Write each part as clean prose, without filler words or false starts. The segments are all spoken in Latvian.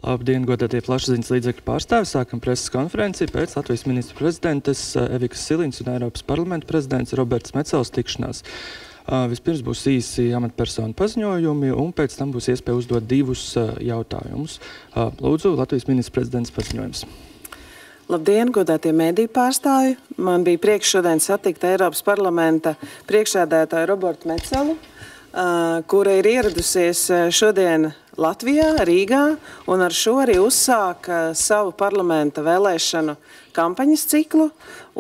Labdien, godātie plašsaziņas līdzekļu pārstāvi. Sākam preses konferenci pēc Latvijas ministru prezidentes Evikas Siliņas un Eiropas parlamenta prezidents Roberts Mecels tikšanās. Vispirms būs īsi amatpersonu paziņojumi, un pēc tam būs iespēja uzdot divus jautājumus. Lūdzu, Latvijas ministru prezidents paziņojums. Labdien, godātie mēdīju pārstāvji! Man bija prieks šodien satikt Eiropas parlamenta priekšsēdētāju Robertu Mecelu, kura ir ieradusies šodien Latvijā, Rīgā, un ar šo arī uzsāka savu parlamenta vēlēšanu kampaņas ciklu,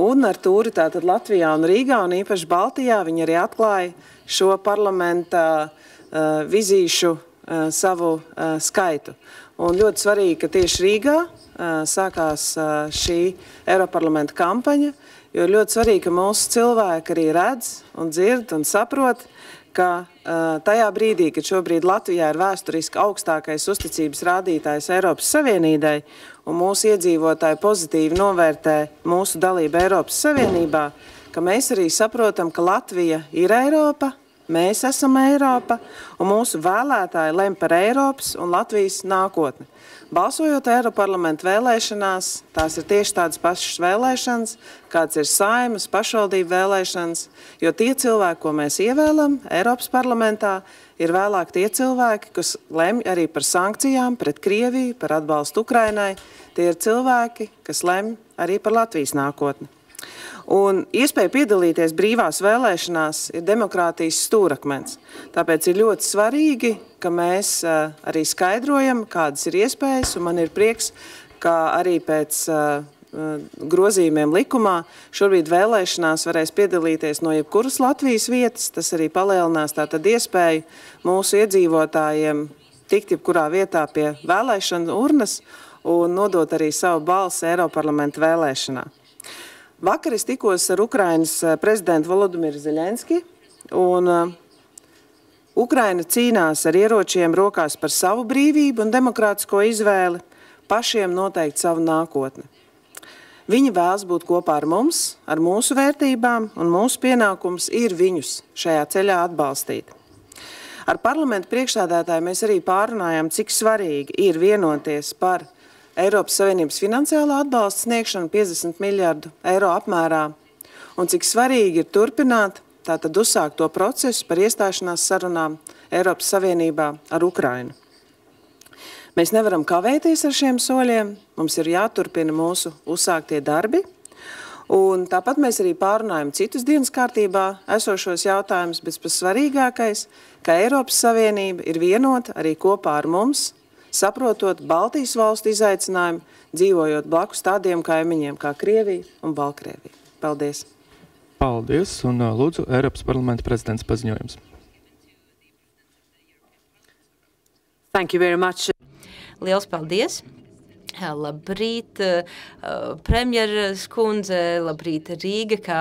un ar tūri tātad Latvijā un Rīgā, un īpaši Baltijā, viņi arī atklāja šo parlamenta vizīšu savu skaitu. Un ļoti svarīgi, ka tieši Rīgā sākās šī Eiroparlamenta kampaņa, jo ļoti svarīgi, ka mūsu cilvēki arī redz un dzird un saprot, ka tajā brīdī, kad šobrīd Latvijā ir vēsturiski augstākais uzticības rādītājs Eiropas Savienībai un mūsu iedzīvotāji pozitīvi novērtē mūsu dalību Eiropas Savienībā, ka mēs arī saprotam, ka Latvija ir Eiropa, mēs esam Eiropa un mūsu vēlētāji lem par Eiropas un Latvijas nākotni. Balsojot Eiroparlamenta vēlēšanās, tās ir tieši tādas pašas vēlēšanas, kāds ir Saeimas, pašvaldību vēlēšanas, jo tie cilvēki, ko mēs ievēlam Eiropas parlamentā, ir vēlāk tie cilvēki, kas lemj arī par sankcijām pret Krieviju, par atbalstu Ukrainai. Tie ir cilvēki, kas lemj arī par Latvijas nākotni. Un iespēja piedalīties brīvās vēlēšanās ir demokrātijas stūrakmens. Tāpēc ir ļoti svarīgi, ka mēs arī skaidrojam, kādas ir iespējas, un man ir prieks, ka arī pēc grozījumiem likumā šobrīd vēlēšanās varēs piedalīties no jebkuras Latvijas vietas. Tas arī palielinās tātad iespēju mūsu iedzīvotājiem tikt jebkurā vietā pie vēlēšanu urnas un nodot arī savu balsi Eiroparlamenta vēlēšanā. Vakar es tikos ar Ukrainas prezidentu Volodimiru Zeļenski, un Ukraina cīnās ar ieročiem rokās par savu brīvību un demokrātisko izvēli, pašiem noteikt savu nākotni. Viņi vēlas būt kopā ar mums, ar mūsu vērtībām, un mūsu pienākums ir viņus šajā ceļā atbalstīt. Ar parlamentu priekšsēdētāju mēs arī pārunājām, cik svarīgi ir vienoties par Eiropas Savienības finansiālā atbalsta sniegšanu 50 miljardu eiro apmērā, un cik svarīgi ir turpināt, tātad uzsākt to procesu par iestāšanās sarunām Eiropas Savienībā ar Ukrainu. Mēs nevaram kavēties ar šiem soļiem, mums ir jāturpina mūsu uzsāktie darbi, un tāpat mēs arī pārunājam citus dienas kārtībā esošos jautājumus, bet pats svarīgākais, ka Eiropas Savienība ir vienota arī kopā ar mums, saprotot Baltijas valstu izaicinājumu, dzīvojot blakus tādiem kaimiņiem kā Krievija un Baltkrievija. Paldies! Paldies, un lūdzu Eiropas parlamenta prezidents paziņojums. Thank you very much. Liels paldies! Labrīt, premjeras kundze, labrīt Rīga, kā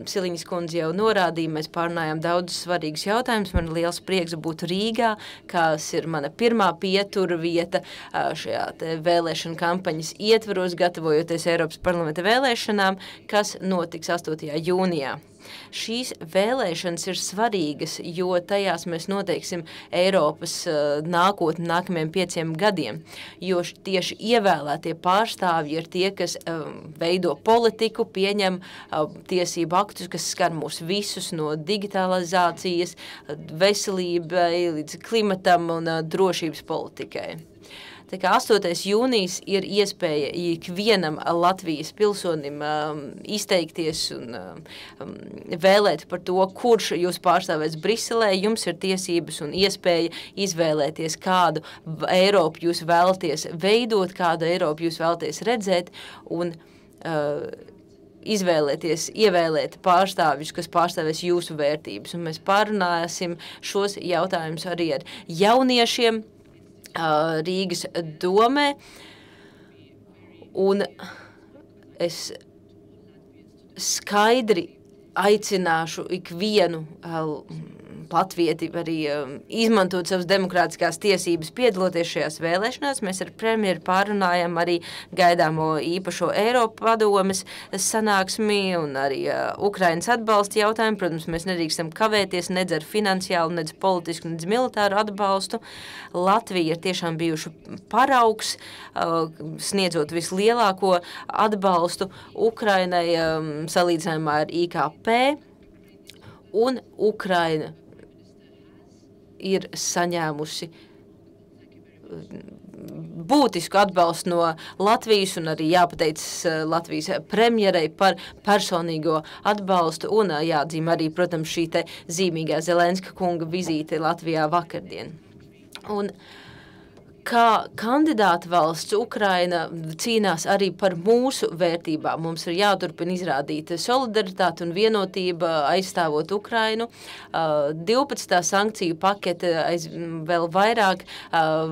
Siliņas kundze jau norādīja, mēs pārunājām daudz svarīgus jautājumus. Man liels prieks būt Rīgā, kas ir mana pirmā pietura vieta šajā vēlēšana kampaņas ietvaros, gatavojoties Eiropas parlamenta vēlēšanām, kas notiks 8. jūnijā. Šīs vēlēšanas ir svarīgas, jo tajās mēs noteiksim Eiropas nākotni nākamajiem 5 gadiem, jo tieši ievēlētie pārstāvji ir tie, kas veido politiku, pieņem tiesību aktus, kas skar mūs visus no digitalizācijas, veselībai, līdz klimatam un drošības politikai. Tā kā 8. jūnijas ir iespēja ikvienam Latvijas pilsonim izteikties un vēlēt par to, kurš jūs pārstāvēs Briselē. Jums ir tiesības un iespēja izvēlēties, kādu Eiropu jūs vēlaties veidot, kādu Eiropu jūs vēlaties redzēt un ievēlēt pārstāvjus, kas pārstāvēs jūsu vērtības. Un mēs pārunāsim šos jautājumus arī ar jauniešiem Rīgas domē, un es skaidri aicināšu ikvienu latvieti arī izmantot savas demokrātiskās tiesības piedaloties šajās vēlēšanās. Mēs ar premjeru pārunājam arī gaidāmo īpašo Eiropa padomes sanāksmi un arī Ukrainas atbalsta jautājumu. Protams, mēs nedrīkstam kavēties nedz ar finansiālu, nedz politisku, nedz militāru atbalstu. Latvija ir tiešām bijuši paraugs, sniedzot vislielāko atbalstu Ukrainai salīdzinājumā ar IKP, un Ukraina ir saņēmusi būtisku atbalstu no Latvijas un arī jāpateicas Latvijas premjerei par personīgo atbalstu un jāatzīmē arī, protams, šī te zīmīgā Zelenska kunga vizīte Latvijā vakardien. Un kā kandidāta valsts Ukraina cīnās arī par mūsu vērtībām. Mums ir jāturpina izrādīt solidaritāti un vienotība aizstāvot Ukrainu. 12. sankciju pakete vēl vairāk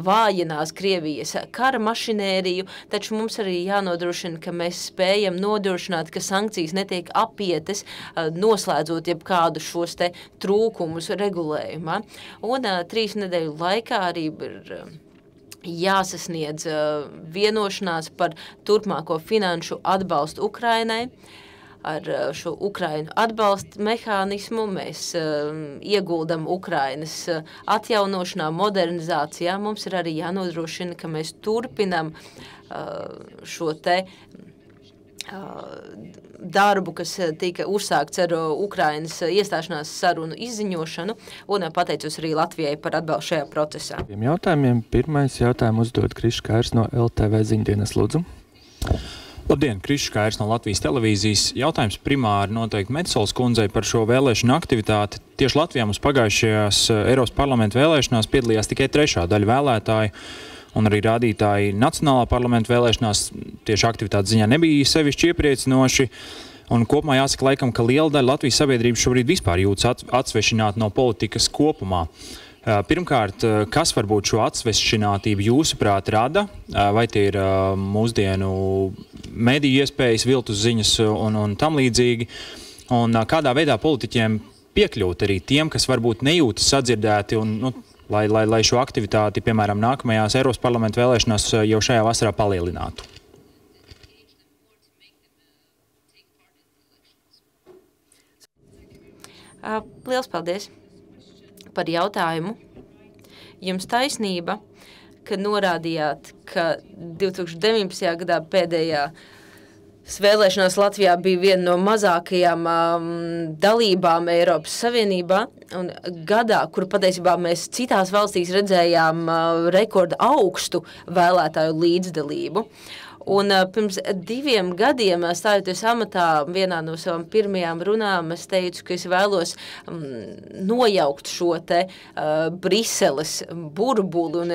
vājinās Krievijas kara mašinēriju, taču mums arī jānodrošina, ka mēs spējam nodrošināt, ka sankcijas netiek apietas, noslēdzot jebkādu šos te trūkumus regulējumā. Un 3 nedēļu laikā arī ir jāsasniedz vienošanās par turpmāko finanšu atbalstu Ukrainai. Ar šo Ukrainu atbalsta mehānismu mēs ieguldam Ukrainas atjaunošanā, modernizācijā. Mums ir arī jānodrošina, ka mēs turpinam šo te darbu, kas tika uzsākts ar Ukrainas iestāšanās sarunu izziņošanu, un pateicos arī Latvijai par atbalstu šajā procesā. Jautājumiem. Pirmais jautājumu uzdod Krišs Kairs no LTV ziņdienas, lūdzu. Labdien, Krišs Kairs no Latvijas televīzijas. Jautājums primāri noteikti Metsolas kundzei par šo vēlēšanu aktivitāti. Tieši Latvijā mums pagājušajās Eiropas parlamenta vēlēšanās piedalījās tikai 3. daļa vēlētāju. Un arī rādītāji Nacionālā parlamenta vēlēšanās tieši aktivitātes ziņā nebija sevišķi iepriecinoši. Un kopumā jāsaka laikam, ka liela daļa Latvijas sabiedrības šobrīd vispār jūtas atsvešināti no politikas kopumā. Pirmkārt, kas varbūt šo atsvešinātību jūsuprāt rada? Vai tie ir mūsdienu mediju iespējas, viltus ziņas un tam līdzīgi? Un kādā veidā politiķiem piekļūt arī tiem, kas varbūt nejūtas sadzirdēti un, lai šo aktivitāti, piemēram, nākamajās Eiropas parlamenta vēlēšanās jau šajā vasarā palielinātu? Liels paldies par jautājumu. Jums taisnība, ka norādījāt, ka 2019. gadā pēdējā vēlēšanās Latvijā bija viena no mazākajām dalībām Eiropas Savienībā, un gadā, kur patiesībā mēs citās valstīs redzējām rekorda augstu vēlētāju līdzdalību. Un pirms 2 gadiem, stājoties amatā, vienā no savām pirmajām runām, es teicu, ka es vēlos nojaukt šo te Briseles burbuli un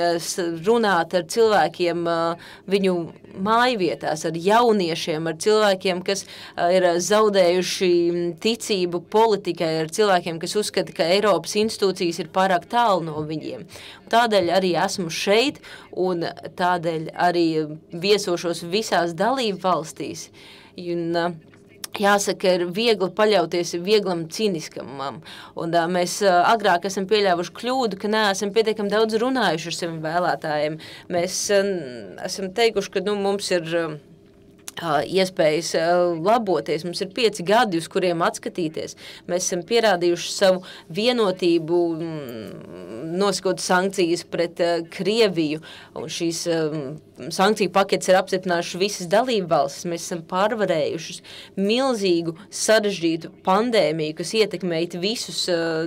runāt ar cilvēkiem viņu mājvietās, ar jauniešiem, ar cilvēkiem, kas ir zaudējuši ticību politikai, ar cilvēkiem, kas uzskata, ka Eiropas institūcijas ir pārāk tālu no viņiem. Tādēļ arī esmu šeit un tādēļ arī viesošos visās dalību valstīs. Un, jāsaka, ir viegli paļauties vieglam cīniskamam. Un mēs agrāk esam pieļāvuši kļūdu, ka neesam pietiekami daudz runājuši ar saviem vēlētājiem. Mēs esam teikuši, ka mums ir iespējas laboties. Mums ir 5 gadi, uz kuriem atskatīties. Mēs esam pierādījuši savu vienotību, nosakot sankcijas pret Krieviju, un šīs sankciju paketes ir apstiprinājuši visas dalību valstis. Mēs esam pārvarējuši milzīgu sarežģītu pandēmiju, kas ietekmēja visus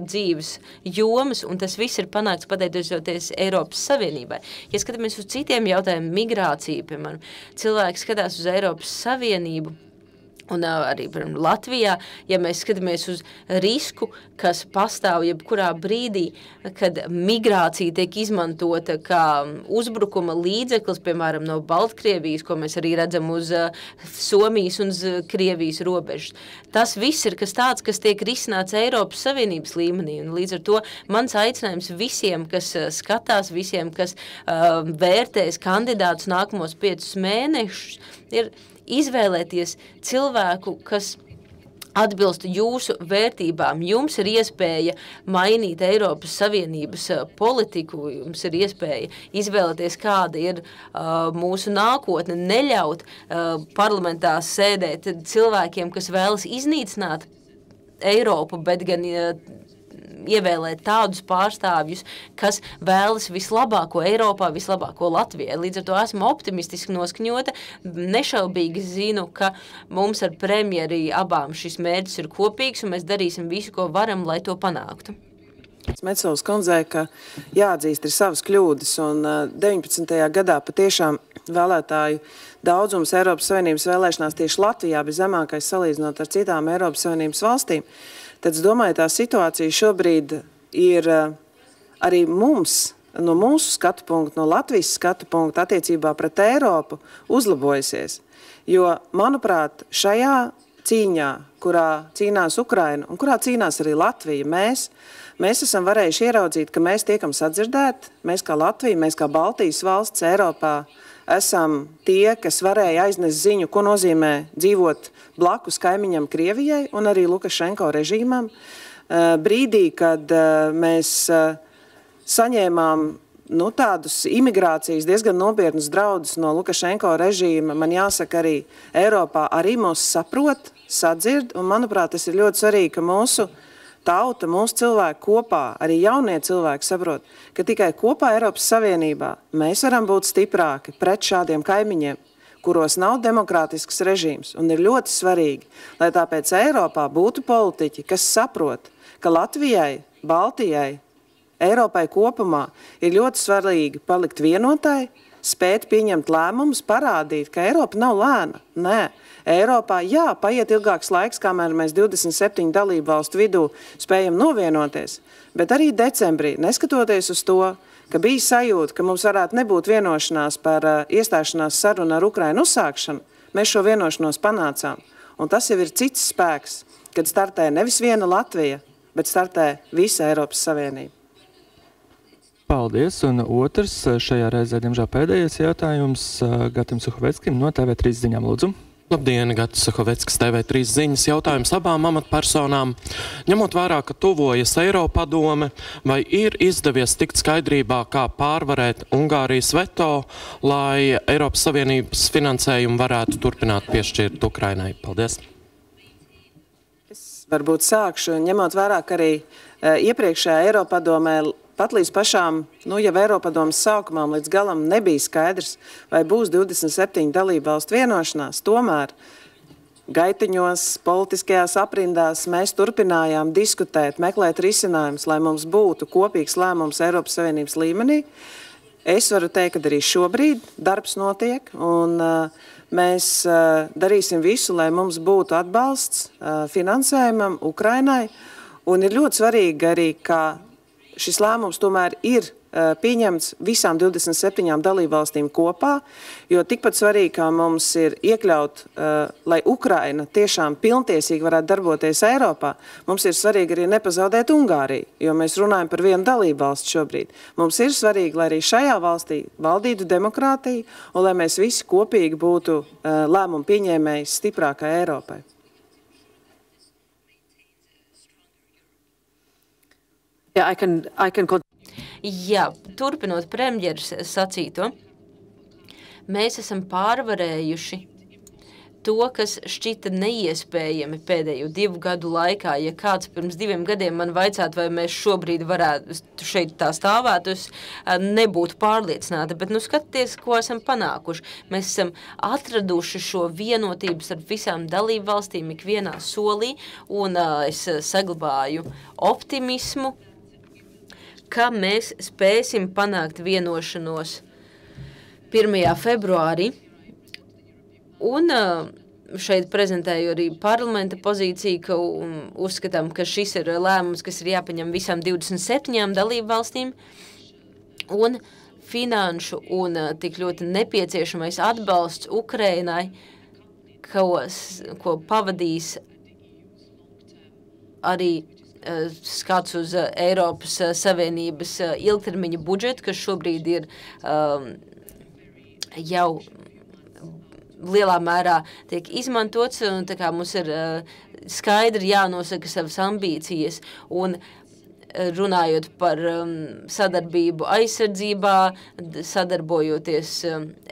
dzīves jomas, un tas viss ir panākts pateicoties Eiropas Savienībai. Ja skatāmies uz citiem jautājumiem, migrāciju, piemēram, cilvēki skatās uz Eiropas Savienību, un arī Latvijā, ja mēs skatāmies uz risku, kas pastāv jebkurā brīdī, kad migrācija tiek izmantota kā uzbrukuma līdzeklis, piemēram, no Baltkrievijas, ko mēs arī redzam uz Somijas un Krievijas robežas. Tas viss ir kas tāds, kas tiek risināts Eiropas Savienības līmenī, un līdz ar to mans aicinājums visiem, kas skatās, visiem, kas vērtēs kandidātus nākamos 5 mēnešus, ir izvēlēties cilvēku, kas atbilst jūsu vērtībām. Jums ir iespēja mainīt Eiropas Savienības politiku, jums ir iespēja izvēlēties, kāda ir mūsu nākotne, neļaut parlamentā sēdēt cilvēkiem, kas vēlas iznīcināt Eiropu, bet gan ievēlēt tādus pārstāvjus, kas vēlas vislabāko Eiropā, vislabāko Latvijai. Līdz ar to esmu optimistiski noskaņota, nešaubīgi zinu, ka mums ar premjeri abām šis mērķis ir kopīgs, un mēs darīsim visu, ko varam, lai to panāktu. Metsolas kundzei, ka jāatzīst ir savas kļūdas, un 19. gadā patiešām vēlētāju daudzums Eiropas Savienības vēlēšanās tieši Latvijā bija zemākais salīdzinot ar citām Eiropas Savienības valstīm. Tad es domāju, tā situācija šobrīd ir arī mums, no mūsu skatu punktu, no Latvijas skatu punktu attiecībā pret Eiropu uzlabojusies. Jo, manuprāt, šajā cīņā, kurā cīnās Ukraina un kurā cīnās arī Latvija, mēs esam varējuši ieraudzīt, ka mēs tiekam sadzirdēti, mēs kā Latvija, mēs kā Baltijas valsts Eiropā esam tie, kas varēja aiznest ziņu, ko nozīmē dzīvot blakus kaimiņam Krievijai un arī Lukašenko režīmam. Brīdī, kad mēs saņēmām tādus imigrācijas diezgan nopietnus draudus no Lukašenko režīma, man jāsaka arī Eiropā arī mūs saprot, sadzird, un manuprāt, tas ir ļoti svarīgi, ka mūsu tauta, mūsu cilvēki kopā, arī jaunie cilvēki saprot, ka tikai kopā Eiropas Savienībā mēs varam būt stiprāki pret šādiem kaimiņiem, kuros nav demokrātisks režīms, un ir ļoti svarīgi, lai tāpēc Eiropā būtu politiķi, kas saprot, ka Latvijai, Baltijai, Eiropai kopumā ir ļoti svarīgi palikt vienotai, spēt pieņemt lēmumus, parādīt, ka Eiropa nav lēna. Nē, Eiropā, jā, paiet ilgāks laiks, kamēr mēs 27 dalību valstu vidū spējam novienoties, bet arī decembrī, neskatoties uz to, ka bija sajūta, ka mums varētu nebūt vienošanās par iestāšanās sarunu ar Ukrainu uzsākšanu, mēs šo vienošanos panācām. Un tas jau ir cits spēks, kad startē nevis viena Latvija, bet startē visa Eiropas Savienība. Paldies, un otrs šajā reizē, diemžēl pēdējais jautājums Gatim Suhoveckim no TV3 ziņām, lūdzu. Labdien, Gatis Suhoveckis, TV3 ziņas. Jautājums abām amatpersonām. Ņemot vērā, ka tuvojas Eiropadome, vai ir izdevies tikt skaidrībā, kā pārvarēt Ungārijas veto, lai Eiropas Savienības finansējumu varētu turpināt piešķirt Ukrainai? Paldies. Es varbūt sākšu, ņemot vērā, ka arī iepriekšējā Eiropadomē pat līdz pašām, jau Eiropadomes sākumām līdz galam nebija skaidrs, vai būs 27 dalībvalstu vienošanās. Tomēr gaitiņos, politiskajās aprindās mēs turpinājām diskutēt, meklēt risinājumus, lai mums būtu kopīgs lēmums Eiropas Savienības līmenī. Es varu teikt, ka arī šobrīd darbs notiek, un mēs darīsim visu, lai mums būtu atbalsts finansējumam Ukrainai. Un ir ļoti svarīgi arī, ka šis lēmums tomēr ir pieņemts visām 27 dalībvalstīm kopā, jo tikpat svarīgi, kā mums ir iekļaut, lai Ukraina tiešām pilntiesīgi varētu darboties Eiropā, mums ir svarīgi arī nepazaudēt Ungāriju, jo mēs runājam par vienu dalībvalstu šobrīd. Mums ir svarīgi, lai arī šajā valstī valdītu demokrātija un lai mēs visi kopīgi būtu lēmumu pieņēmēji stiprākai Eiropai. Yeah, I can... Jā, turpinot premjeras sacīto, mēs esam pārvarējuši to, kas šķita neiespējami pēdējo 2 gadu laikā. Ja kāds pirms 2 gadiem man vaicātu, vai mēs šobrīd varētu šeit tā stāvēt, es nebūtu pārliecināta, bet skaties, ko esam panākuši. Mēs esam atraduši šo vienotības ar visām dalību valstīm ikvienā solī, un es saglabāju optimismu, ka mēs spēsim panākt vienošanos 1. februārī. Un šeit prezentēju arī parlamenta pozīciju, ka uzskatām, ka šis ir lēmums, kas ir jāpaņem visām 27 dalību valstīm. Un finanšu un tik ļoti nepieciešamais atbalsts Ukrainai, ko pavadīs arī skats uz Eiropas Savienības ilgtermiņa budžetu, kas šobrīd ir jau lielā mērā tiek izmantots, un tā kā mums ir skaidri jānosaka savas ambīcijas un runājot par sadarbību aizsardzībā, sadarbojoties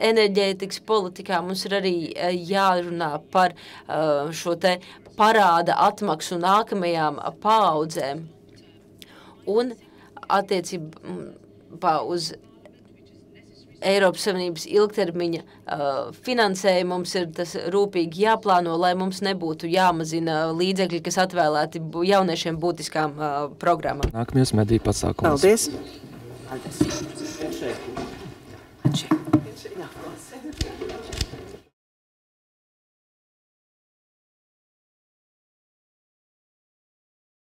enerģētikas politikā, mums ir arī jārunā par šo te parāda atmaksu nākamajām paaudzēm. Un attiecībā uz Eiropas Savienības ilgtermiņa finansējumu mums ir tas rūpīgi jāplāno, lai mums nebūtu jāmazina līdzekļi, kas atvēlēti jauniešiem būtiskām programmām. Nākamajos mediju pasākumus. Paldies!